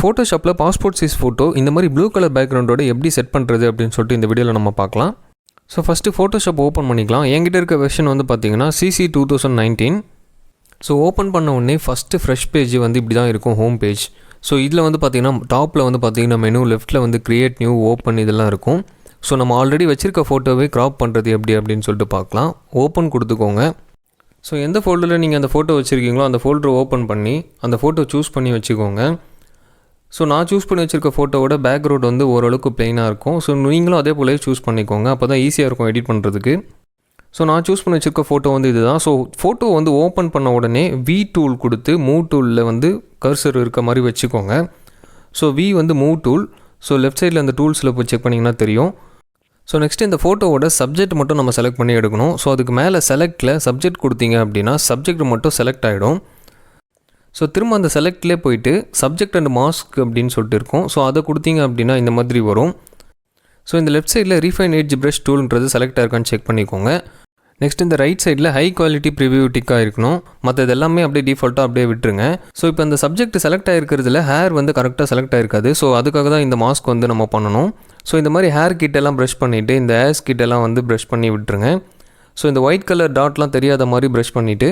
ஃபோட்டோஷாப்பில் passport size photo இந்த மாதிரி blue colour பேக்ரவுண்டோட எப்படி செட் பண்ணுறது அப்படின்னு சொல்லிட்டு இந்த வீடியோவில் நம்ம பார்க்கலாம். ஸோ ஃபஸ்ட்டு ஃபோட்டோஷாப் ஓப்பன் பண்ணிக்கலாம். என்கிட்ட இருக்க வெர்ஷன் வந்து பார்த்தீங்கன்னா CC 2019. ஸோ ஓப்பன் பண்ண உடனே ஃபஸ்ட்டு ஃப்ரெஷ் பேஜ் வந்து இப்படி தான் இருக்கும், ஹோம் பேஜ். ஸோ இதில் வந்து பார்த்திங்கன்னா டாப்பில் வந்து பார்த்திங்கன்னா மெனு, லெஃப்ட்டில் வந்து க்ரியேட் நியூ, ஓப்பன் இதெல்லாம் இருக்கும். ஸோ நம்ம ஆல்ரெடி வச்சுருக்க ஃபோட்டோவே க்ராப் பண்ணுறது எப்படி அப்படின்னு சொல்லிட்டு பார்க்கலாம். ஓப்பன் கொடுத்துக்கோங்க. ஸோ எந்த ஃபோல்டரில் நீங்கள் அந்த ஃபோட்டோ வச்சுருக்கீங்களோ அந்த ஃபோல்டரை ஓப்பன் பண்ணி அந்த ஃபோட்டோ சூஸ் பண்ணி வச்சுக்கோங்க. ஸோ நான் சூஸ் பண்ணி வச்சுருக்க ஃபோட்டோவோட பேக்ரவுண்ட் வந்து ஓரளவுக்கு ப்ளெயினாக இருக்கும். ஸோ நீங்களும் அதே போலவே சூஸ் பண்ணிக்கோங்க, அப்போ தான் ஈஸியாக இருக்கும் எடிட் பண்ணுறதுக்கு. ஸோ நான் சூஸ் பண்ணி வச்சுருக்க ஃபோட்டோ வந்து இதுதான். ஸோ ஃபோட்டோ வந்து ஓப்பன் பண்ண உடனே V டூல் கொடுத்து மூவ் டூலில் வந்து கர்சர் இருக்க மாதிரி வச்சுக்கோங்க. ஸோ V வந்து மூவ் டூல். ஸோ லெஃப்ட் சைடில் அந்த டூல்ஸில் போய் செக் பண்ணிங்கன்னா தெரியும். ஸோ நெக்ஸ்ட் இந்த ஃபோட்டோவோட சப்ஜெக்ட் மட்டும் நம்ம செலக்ட் பண்ணி எடுக்கணும். ஸோ அதுக்கு மேலே செலக்டில் சப்ஜெக்ட் கொடுத்தீங்க அப்படின்னா சப்ஜெக்ட் மட்டும் செலக்ட் ஆகிடும். ஸோ திரும்ப அந்த செலக்ட்லேயே போயிட்டு சப்ஜெக்ட் அண்ட் மாஸ்க் அப்படின்னு சொல்லிட்டு இருக்கும். ஸோ அதை கொடுத்தீங்க அப்படின்னா இந்த மாதிரி வரும். ஸோ இந்த லெஃப்ட் சைடில் ரீஃபைன் எட்ஜ் ப்ரஷ் டூல்ன்றது செலக்ட் ஆயிருக்கான்னு செக் பண்ணிக்கோங்க. நெக்ஸ்ட் இந்த ரைட் சைடில் ஹை குவாலிட்டி ப்ரிவியூ டிக்காக இருக்கணும். மற்றது எல்லாமே அப்படியே டிஃபால்ட்டாக அப்படியே விட்டுருங்க. ஸோ இப்போ இந்த சப்ஜெக்ட் செலக்ட் ஆகிருக்கிறதுல ஹேர் வந்து கரெக்டாக செலக்ட் ஆகிருக்காது. ஸோ அதுக்காக தான் இந்த மாஸ்க் வந்து நம்ம பண்ணணும். ஸோ இந்த மாதிரி ஹேர் கிட்டெல்லாம் ப்ரஷ் பண்ணிவிட்டு இந்த ஹேர்ஸ் கிட்டெல்லாம் வந்து ப்ரஷ் பண்ணி விட்டுருங்க. ஸோ இந்த ஒயிட் கலர் டாட்லாம் தெரியாத மாதிரி ப்ரஷ் பண்ணிவிட்டு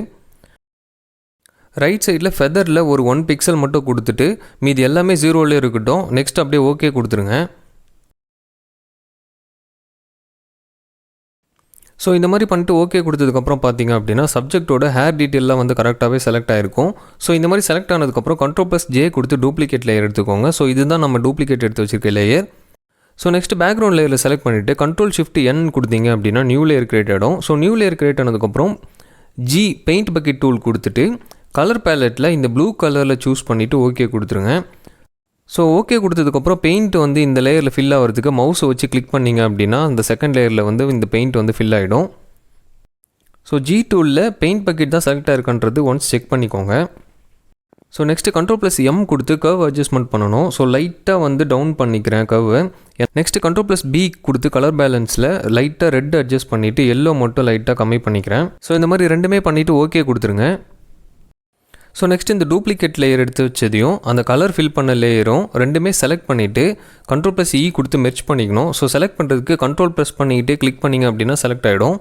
ரைட் சைடில் ஃபெதரில் ஒரு 1 பிக்சல் மட்டும் கொடுத்துட்டு மீதி எல்லாமே 0லே இருக்கட்டும். நெக்ஸ்ட் அப்படியே ஓகே கொடுத்துருங்க. ஸோ இந்த மாதிரி பண்ணிட்டு ஓகே கொடுத்ததுக்கப்புறம் பார்த்தீங்க அப்படின்னா சப்ஜெக்டோட ஹேர் டீட்டெயிலாம் வந்து கரெக்டாகவே செலக்ட் ஆகிருக்கும். ஸோ இந்த மாதிரி செலக்ட் ஆனதுக்கப்புறம் Ctrl+J கொடுத்து டூப்ளிகேட் லேயர் எடுத்துக்கோங்க. ஸோ இதுதான் நம்ம டூப்ளிகேட் எடுத்து வச்சுருக்க லேயர். ஸோ நெக்ஸ்ட் பேக்ரவுண்ட் லேயரில் செலக்ட் பண்ணிவிட்டு Ctrl+Shift+N கொடுத்தீங்க அப்படின்னா நியூ லேயர் கிரியேட் ஆகிடும். ஸோ நியூ லேயர் கிரியேட் ஆனதுக்கப்புறம் G பெயிண்ட் பக்கெட் டூல் கொடுத்துட்டு கலர் பேலட்டில் இந்த ப்ளூ கலரில் சூஸ் பண்ணிவிட்டு ஓகே கொடுத்துருங்க. ஸோ ஓகே கொடுத்ததுக்கப்புறம் பெயிண்ட் வந்து இந்த லேயரில் ஃபில் ஆகிறதுக்கு மவுஸை வச்சு கிளிக் பண்ணிங்க அப்படின்னா அந்த செகண்ட் லேயரில் வந்து இந்த பெயிண்ட் வந்து ஃபில் ஆகிடும். ஸோ G டூலில் பெயிண்ட் பக்கெட் தான் செலக்ட் ஆகிருக்குன்றது ஒன்ஸ் செக் பண்ணிக்கோங்க. ஸோ நெக்ஸ்ட்டு Ctrl+M கொடுத்து கர்வ் அட்ஜஸ்ட்மெண்ட் பண்ணணும். ஸோ லைட்டாக வந்து டவுன் பண்ணிக்கிறேன் கர்வை. நெக்ஸ்ட்டு Ctrl+B கொடுத்து கலர் பேலன்ஸில் லைட்டாக ரெட் அட்ஜஸ்ட் பண்ணிவிட்டு எல்லோ மட்டும் லைட்டாக கம்மி பண்ணிக்கிறேன். ஸோ இந்த மாதிரி ரெண்டுமே பண்ணிவிட்டு ஓகே கொடுத்துருங்க. ஸோ நெக்ஸ்ட் இந்த டூப்ளிகேட் லேயர் எடுத்து வச்சதையும் அந்த கலர் ஃபில் பண்ண லேயரும் ரெண்டுமே செலக்ட் பண்ணிவிட்டு Ctrl+E கொடுத்து மெர்ஜ் பண்ணிக்கணும். ஸோ செலக்ட் பண்ணுறதுக்கு கண்ட்ரோல் ப்ரெஸ் பண்ணிக்கிட்டே கிளிக் பண்ணிங்க அப்படின்னா செலக்ட் ஆகிடும்.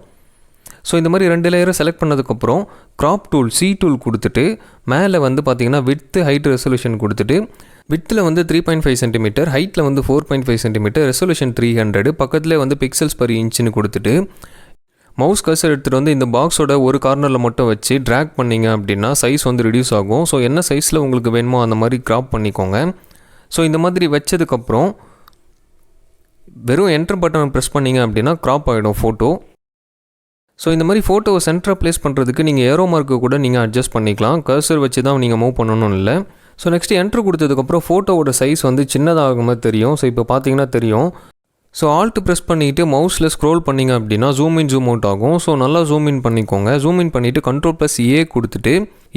ஸோ இந்த மாதிரி 2 லேயரை செலக்ட் பண்ணதுக்கப்புறம் க்ராப் டூல் C டூல் கொடுத்துட்டு மேலே வந்து பார்த்திங்கன்னா விட்த்து ஹைட் ரெசல்யூஷன் கொடுத்துட்டு வித்தில் வந்து 3.5 cm, ஹைட்டில் வந்து 4.5 cm, ரெசல்யூஷன் 300, பக்கத்துலேயே வந்து பிக்சல்ஸ் பர் இன்ச்சுன்னு கொடுத்துட்டு மவுஸ் கர்சர் எடுத்துகிட்டு வந்து இந்த பாக்ஸோட ஒரு கார்னரில் மட்டும் வச்சு ட்ராக் பண்ணிங்க அப்படின்னா சைஸ் வந்து ரிடியூஸ் ஆகும். ஸோ என்ன சைஸில் உங்களுக்கு வேணுமோ அந்த மாதிரி க்ராப் பண்ணிக்கோங்க. ஸோ இந்த மாதிரி வச்சதுக்கப்புறம் வெறும் என்டர் பட்டன் ப்ரெஸ் பண்ணிங்க அப்படின்னா க்ராப் ஆகிடும் ஃபோட்டோ. ஸோ இந்த மாதிரி ஃபோட்டோவை சென்டராக ப்ளேஸ் பண்ணுறதுக்கு நீங்கள் ஏரோ மார்க்கு கூட நீங்கள் அட்ஜஸ்ட் பண்ணிக்கலாம். கர்சர் வச்சு தான் நீங்கள் மூவ் பண்ணணும் இல்லை. ஸோ நெக்ஸ்ட் என்ட்ரு கொடுத்ததுக்கப்புறம் ஃபோட்டோவோட சைஸ் வந்து சின்னதாக மாதிரி தெரியும். ஸோ இப்போ பார்த்தீங்கன்னா தெரியும். ஸோ ஆல்ட் ப்ரெஸ் பண்ணிவிட்டு மவுஸில் ஸ்க்ரோல் பண்ணிங்க அப்படின்னா ஜூம் இன் ஜூம் அவுட் ஆகும். ஸோ நல்லா ஜூம் இன் பண்ணிக்கோங்க. ஜூம் இன் பண்ணிவிட்டு Ctrl+A கொடுத்துட்டு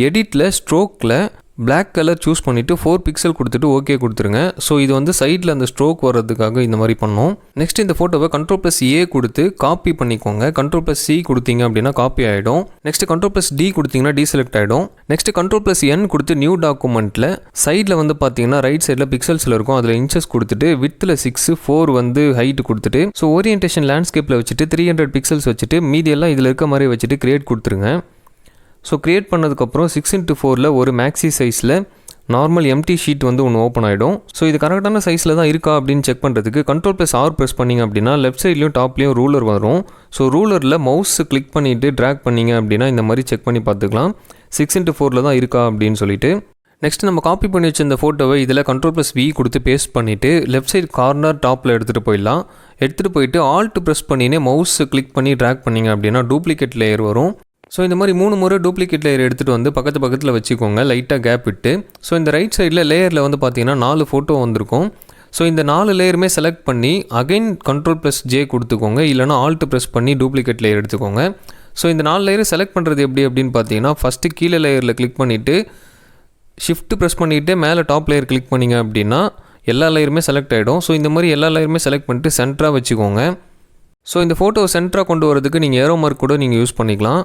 எடிட்டில் ஸ்ட்ரோக்கில் பிளாக் கலர் சூஸ் பண்ணிவிட்டு 4 பிக்சல் கொடுத்துட்டு ஓகே கொடுத்துருங்க. ஸோ இது வந்து சைடில் அந்த ஸ்ட்ரோக் வர்றதுக்காக இந்த மாதிரி பண்ணோம். நெக்ஸ்ட் இந்த ஃபோட்டோவை Ctrl+A கொடுத்து காப்பி பண்ணிக்கோங்க. Ctrl+C கொடுத்தீங்க அப்படின்னா காப்பி ஆகிடும். நெக்ஸ்ட் Ctrl+D கொடுத்தீங்கன்னா டீசெலக்ட் ஆகிடும். நெக்ஸ்ட் Ctrl+N கொடுத்து நியூ டாக்குமெண்ட்டில் சைடில் வந்து பார்த்தீங்கன்னா ரைட் சைடில் பிக்சல்ஸில் இருக்கும், அதில் இன்ச்சஸ் கொடுத்துட்டு வித்தில் 6, 4 வந்து ஹைட் கொடுத்துட்டு ஸோ ஓரியன்டேஷன் லேண்ட்ஸ்கேப்பில் வச்சுட்டு 300 பிக்சல்ஸ் வச்சுட்டு மீதி எல்லாம் இதில் இருக்க மாதிரி வச்சுட்டு கிரியேட் கொடுத்துருங்க. ஸோ க்ரியேட் பண்ணதுக்கப்புறம் 6x4 ஒரு மேக்ஸி சைஸில் நார்மல் எம்டி ஷீட் வந்து ஒன்று ஓப்பன் ஆகிடும். ஸோ இது கரெக்டான சைஸில் தான் இருக்கா அப்படின்னு செக் பண்ணுறதுக்கு Ctrl+R ப்ரெஸ் பண்ணிங்க அப்படின்னா லெஃப்ட் சைட்லேயும் டாப்லேயும் ரூலர் வரும். ஸோ ரூலரில் மவுஸ் கிளிக் பண்ணிவிட்டு ட்ராக் பண்ணிங்க அப்படின்னா இந்த மாதிரி செக் பண்ணி பார்த்துக்கலாம் 6x4 தான் இருக்கா அப்படின்னு சொல்லிட்டு. நெக்ஸ்ட் நம்ம காப்பி பண்ணி வச்ச இந்த ஃபோட்டோவை இதில் Ctrl+V கொடுத்து பேஸ்ட் பண்ணிவிட்டு லெஃப்ட் சைட் கார்னர் டாப்பில் எடுத்துகிட்டு போயிடலாம். எடுத்துகிட்டு போயிட்டு ஆல்ட் ப்ரெஸ் பண்ணினே மவுஸ் கிளிக் பண்ணி ட்ராக் பண்ணிங்க அப்படின்னா டூப்ளிகேட் லேயர் வரும். ஸோ இந்த மாதிரி 3 முறை டூப்ளிகேட் லேயர் எடுத்துகிட்டு வந்து பக்கத்தில் வச்சுக்கோங்க, லைட்டாக கேப் விட்டு. ஸோ இந்த ரைட் சைடில் லேயரில் வந்து பார்த்தீங்கன்னா 4 ஃபோட்டோ வந்திருக்கும். ஸோ இந்த 4 லேயருமே செலக்ட் பண்ணி அகைன் Ctrl+J கொடுத்துக்கோங்க, இல்லைனா ஆல்ட் ப்ரெஸ் பண்ணி டூப்ளிகேட் லேயர் எடுத்துக்கோங்க. ஸோ இந்த 4 லேயரை செலக்ட் பண்ணுறது எப்படி அப்படின்னு பார்த்தீங்கன்னா ஃபஸ்ட்டு கீழே லேயரில் கிளிக் பண்ணிவிட்டு ஷிஃப்ட் ப்ரெஸ் பண்ணிவிட்டு மேலே டாப் லேயர் கிளிக் பண்ணிங்க அப்படின்னா எல்லா லேயருமே செலக்ட் ஆகிடும். ஸோ இந்த மாதிரி எல்லா லேயருமே செலக்ட் பண்ணிட்டு சென்டராக வச்சுக்கோங்க. ஸோ இந்த ஃபோட்டோ சென்டராக கொண்டு வரதுக்கு நீங்கள் ஏரோ மார்க் கூட நீங்கள் யூஸ் பண்ணிக்கலாம்.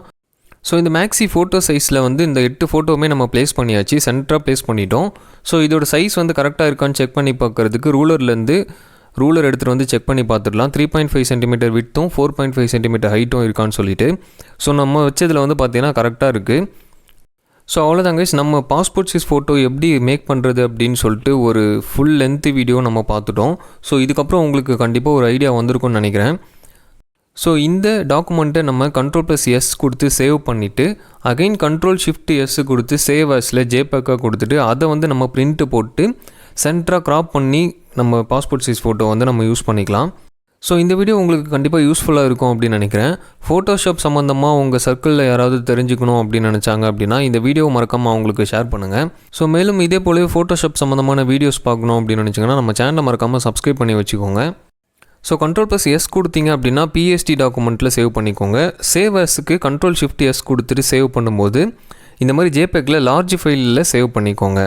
ஸோ இந்த மேக்ஸி ஃபோட்டோ சைஸில் வந்து இந்த 8 ஃபோட்டோவுமே நம்ம ப்ளேஸ் பண்ணியாச்சு, சென்டராக ப்ளேஸ் பண்ணிட்டோம். ஸோ இதோட சைஸ் வந்து கரெக்டாக இருக்கான்னு செக் பண்ணி பார்க்குறதுக்கு ரூலர் எடுத்துகிட்டு வந்து செக் பண்ணி பார்த்துடலாம். 3.5 சென்டிமீட்டர் விட்த்தும் 4.5 சென்டிமீட்டர் ஹைட்டும் இருக்கான்னு சொல்லிட்டு. ஸோ நம்ம வச்சதில் வந்து பார்த்திங்கன்னா கரெக்டாக இருக்குது. ஸோ அவ்வளோதாங்க, நம்ம பாஸ்போர்ட் சைஸ் ஃபோட்டோ எப்படி மேக் பண்ணுறது அப்படின்னு சொல்லிட்டு ஒரு ஃபுல் லென்த்து வீடியோ நம்ம பார்த்துட்டோம். ஸோ இதுக்கப்புறம் உங்களுக்கு கண்டிப்பாக ஒரு ஐடியா வந்திருக்கும்னு நினைக்கிறேன். ஸோ இந்த டாக்குமெண்ட்டை நம்ம Ctrl+S கொடுத்து சேவ் பண்ணிவிட்டு அகைன் Ctrl+Shift+S கொடுத்து சேவ் ஆஸில் ஜேபேக்காக கொடுத்துட்டு அதை வந்து நம்ம பிரிண்ட்டு போட்டு சென்டராக க்ராப் பண்ணி நம்ம பாஸ்போர்ட் சைஸ் ஃபோட்டோ வந்து நம்ம யூஸ் பண்ணிக்கலாம். ஸோ இந்த வீடியோ உங்களுக்கு கண்டிப்பாக யூஸ்ஃபுல்லாக இருக்கும் அப்படின்னு நினைக்கிறேன். ஃபோட்டோஷாப் சம்மந்தமாக உங்கள் சர்க்கிளில் யாராவது தெரிஞ்சுக்கணும் அப்படின்னு நினச்சாங்க அப்படின்னா இந்த வீடியோ மறக்காமல் அவங்களுக்கு ஷேர் பண்ணுங்கள். ஸோ மேலும் இதே போலவே ஃபோட்டோஷாப் சம்மந்தமான வீடியோஸ் பார்க்கணும் அப்படின்னு நினச்சிங்கன்னா நம்ம சேனலை மறக்காமல் சப்ஸ்கிரைப் பண்ணி வச்சுக்கோங்க. ஸோ Ctrl+S கொடுத்தீங்க அப்படின்னா PSD டாக்குமெண்ட்டில் சேவ் பண்ணிக்கோங்க. சேவ் ஆஸுக்கு Ctrl+Shift+S கொடுத்துட்டு சேவ் பண்ணும்போது இந்த மாதிரி ஜேபேக்கில் லார்ஜ் ஃபைலில் சேவ் பண்ணிக்கோங்க.